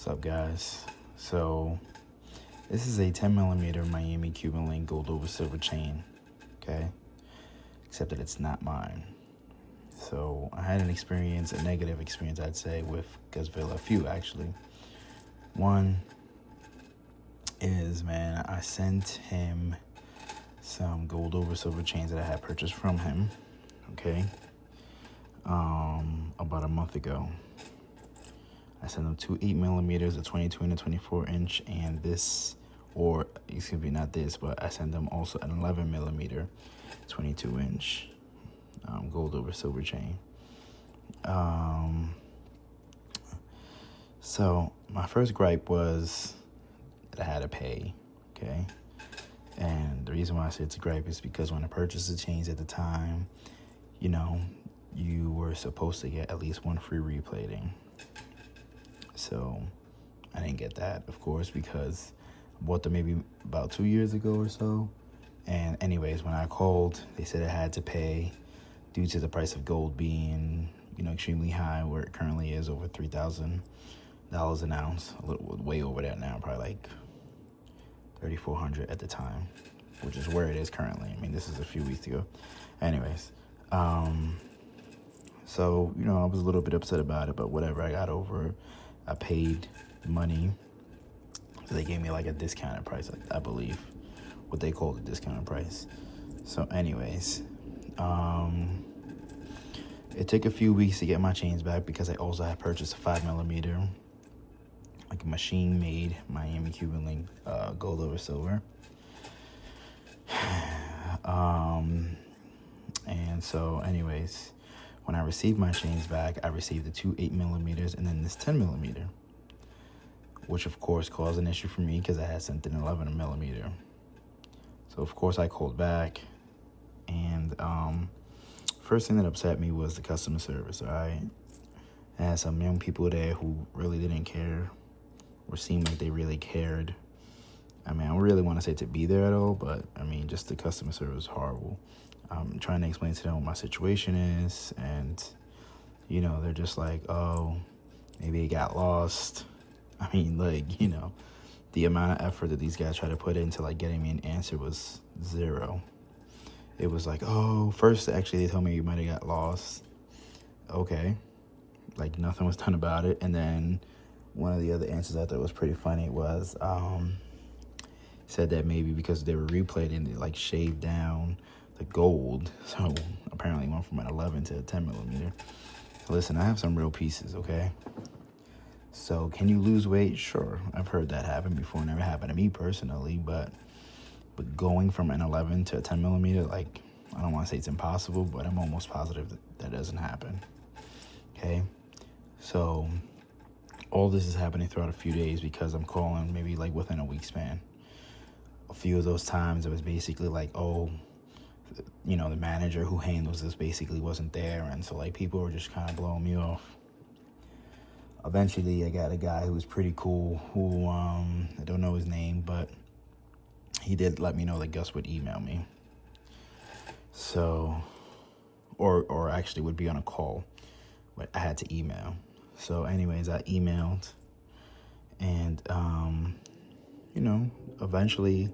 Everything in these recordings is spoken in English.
What's up, guys? So this is a 10 millimeter Miami Cuban link gold over silver chain, okay? Except that it's not mine. So I had a negative experience, I'd say, with Guzville. A few, actually. One is, man, I sent him some gold over silver chains that I had purchased from him, okay? About a month ago. I sent them two 8 millimeters, a 22 and a 24 inch, and this, or excuse me, not this, but I sent them also an 11 millimeter, 22 inch gold over silver chain. So my first gripe was that I had to pay, okay? And the reason why I say it's a gripe is because when I purchased the chains at the time, you were supposed to get at least one free replating. So I didn't get that, of course, because I bought them maybe about 2 years ago or so. And anyways, when I called, they said I had to pay due to the price of gold being, extremely high, where it currently is over $3,000 an ounce, way over that now, probably like $3,400 at the time, which is where it is currently. I mean, this is a few weeks ago. Anyways, so, I was a little bit upset about it, but whatever, I got over it. I paid money. So they gave me like a discounted price, I believe, what they called a discounted price. So anyways, it took a few weeks to get my chains back because I also had purchased a 5 millimeter, like a machine-made Miami Cuban link, gold over silver. And so anyways, when I received my chains back, I received the two 8 millimeters and then this 10 millimeter, which of course caused an issue for me because I had sent an 11 millimeter. So of course I called back, and first thing that upset me was the customer service. I had some young people there who really didn't care, or seemed like they really cared. I mean, I don't really want to say to be there at all, but I mean, just the customer service was horrible. I'm trying to explain to them what my situation is, and they're just like, oh, maybe it got lost. I mean, the amount of effort that these guys try to put into like getting me an answer was zero. It was like, oh, first actually they told me you might have got lost. Okay, like nothing was done about it. And then one of the other answers I thought was pretty funny was said that maybe because they were replating, they like shaved down the gold, so apparently went from an 11 to a 10 millimeter. Listen, I have some real pieces, okay? So can you lose weight? Sure, I've heard that happen before. Never happened to me personally, but going from an 11 to a 10 millimeter, like, I don't want to say it's impossible, but I'm almost positive that doesn't happen. Okay, so all this is happening throughout a few days because I'm calling maybe like within a week span. A few of those times it was basically like, oh, the manager who handles this basically wasn't there, and so like people were just kind of blowing me off. Eventually I got a guy who was pretty cool who I don't know his name, but he did let me know that Gus would email me. So or actually would be on a call, but I had to email. So anyways, I emailed, and eventually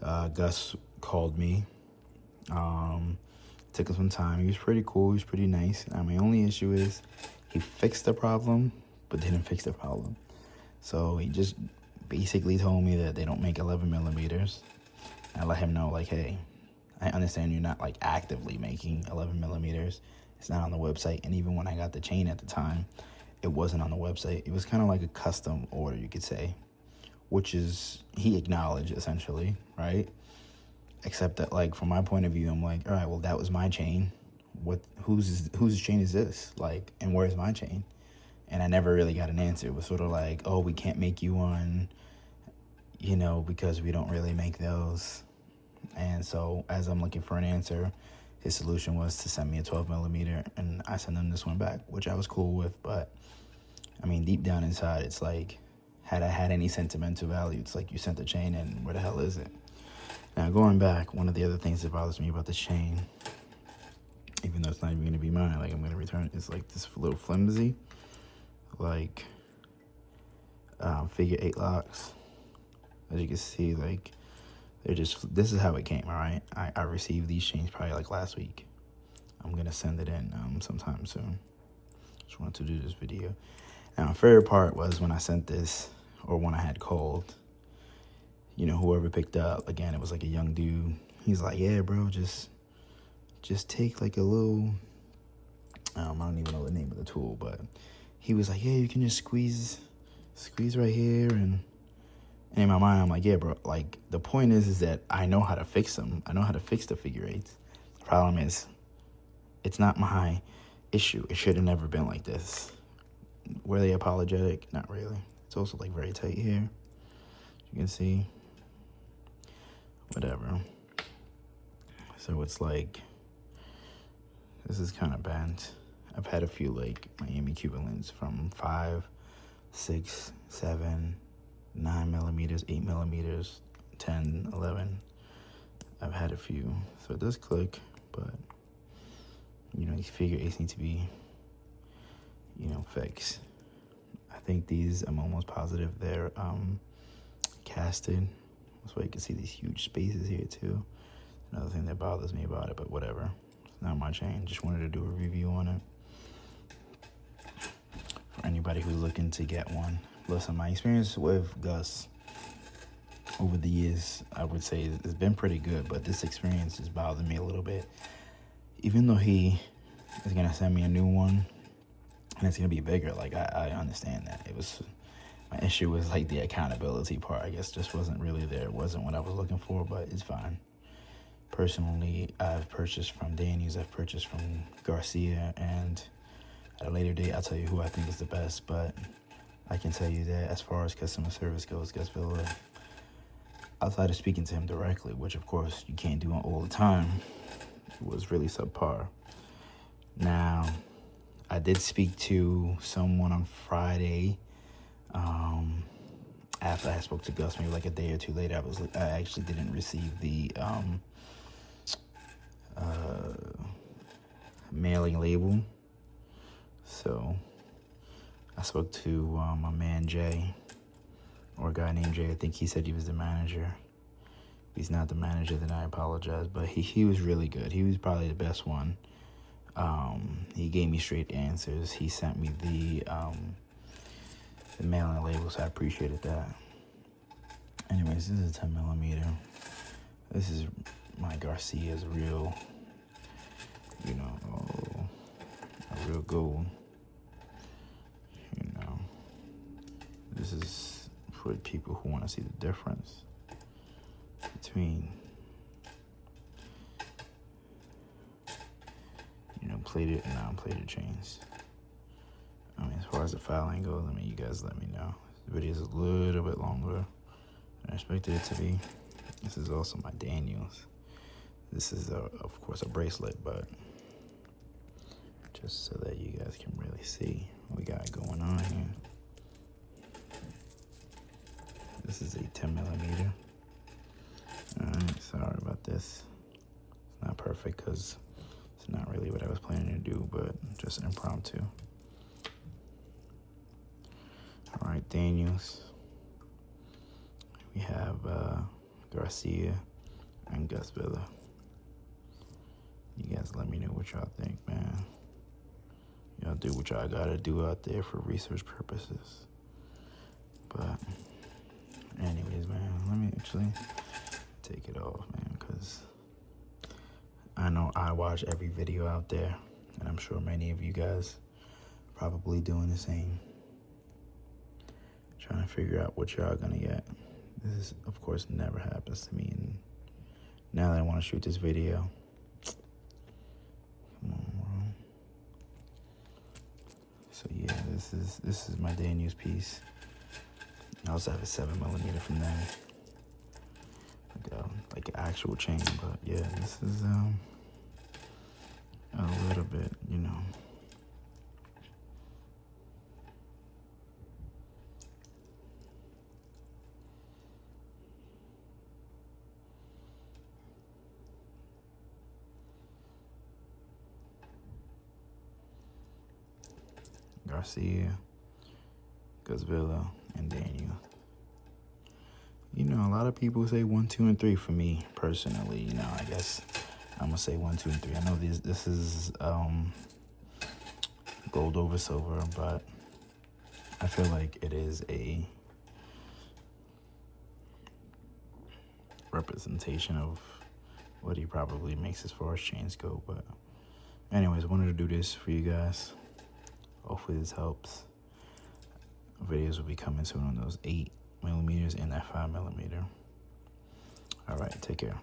Gus called me. Took him some time. He was pretty cool. He was pretty nice. My only issue is he fixed the problem, but didn't fix the problem. So he just basically told me that they don't make 11 millimeters. I let him know, like, hey, I understand you're not like actively making 11 millimeters. It's not on the website. And even when I got the chain at the time, it wasn't on the website. It was kind of like a custom order, you could say, which is, he acknowledged essentially, right? Except that, like, from my point of view, I'm like, all right, well, that was my chain. Whose chain is this? Like, and where's my chain? And I never really got an answer. It was sort of like, oh, we can't make you one, because we don't really make those. And so as I'm looking for an answer, his solution was to send me a 12 millimeter, and I sent him this one back, which I was cool with. But I mean, deep down inside, it's like, had I had any sentimental value, it's like you sent the chain, and where the hell is it? Now, going back, one of the other things that bothers me about this chain, even though it's not even going to be mine, like, I'm going to return it, is like this little flimsy. Like, figure 8 locks. As you can see, like, this is how it came, all right? I received these chains probably like last week. I'm gonna send it in sometime soon. Just wanted to do this video. Now, my favorite part was when I sent this, or when I had called, you know, whoever picked up, again, it was like a young dude. He's like, yeah, bro, just take like a little, I don't even know the name of the tool, but he was like, yeah, you can just squeeze right here. And in my mind, I'm like, yeah, bro, like, the point is that I know how to fix them. I know how to fix the figure eights. The problem is, it's not my issue. It should have never been like this. Were they apologetic? Not really. It's also like very tight here. You can see. Whatever. So it's like, this is kind of bent. I've had a few like Miami Cuban lens from 5, 6, 7, 9 millimeters, 8 millimeters, 10, 11. I've had a few. So it does click, but you know, these figure eights need to be, you know, fixed. I think these, I'm almost positive they're casted. That's why you can see these huge spaces here too. Another thing that bothers me about it, but whatever. It's not my chain. Just wanted to do a review on it. For anybody who's looking to get one. Listen, my experience with GOS over the years, I would say it's been pretty good, but this experience is bothering me a little bit. Even though he is gonna send me a new one, and it's gonna be bigger, like I understand that. It was, my issue was like the accountability part, I guess, just wasn't really there. It wasn't what I was looking for, but it's fine. Personally, I've purchased from Daniels, I've purchased from Garcia, and at a later date, I'll tell you who I think is the best, but I can tell you that as far as customer service goes, Gus Villa, outside of speaking to him directly, which of course you can't do all the time, was really subpar. Now, I did speak to someone on Friday, after I spoke to Gus, maybe like a day or two later. I actually didn't receive the mailing label. So I spoke to my man Jay, or a guy named Jay. I think he said he was the manager. If he's not the manager, then I apologize. But he was really good. He was probably the best one. He gave me straight answers. He sent me the mailing label, so I appreciated that. Anyways, this is a 10 millimeter. This is my Garcia's real, you know, a real gold. You know, this is for people who want to see the difference between, you know, plated and non-plated chains. I mean, as far as the filing goes, I mean, you guys let me know. This video is a little bit longer than I expected it to be. This is also my Daniels. This is, of course, a bracelet, but just so that you guys can really see what we got going on here. This is a 10 millimeter. Alright, sorry about this. It's not perfect because it's not really what I was planning to do, but just impromptu. Alright, Daniels. We have Garcia and Gus Villa. You guys let me know what y'all think, man. Y'all do what y'all gotta do out there for research purposes. But anyways, man, let me actually take it off, man, because I know I watch every video out there, and I'm sure many of you guys probably doing the same. Trying to figure out what y'all gonna get. This, of course, never happens to me, and now that I want to shoot this video, come on, bro. So yeah, this is my Daniels piece. I also have a 7 millimeter from them, like an actual chain. But yeah, this is a little bit, you know. Garcia, Gus Villa, And then you know, a lot of people say 1, 2, and 3. For me personally, you know, I guess I'm gonna say 1, 2, and 3. I know this is gold over silver, but I feel like it is a representation of what he probably makes as far as chains go. But anyways, I wanted to do this for you guys. Hopefully this helps. Videos will be coming soon on those 8 millimeters and that 5 millimeter. All right, take care.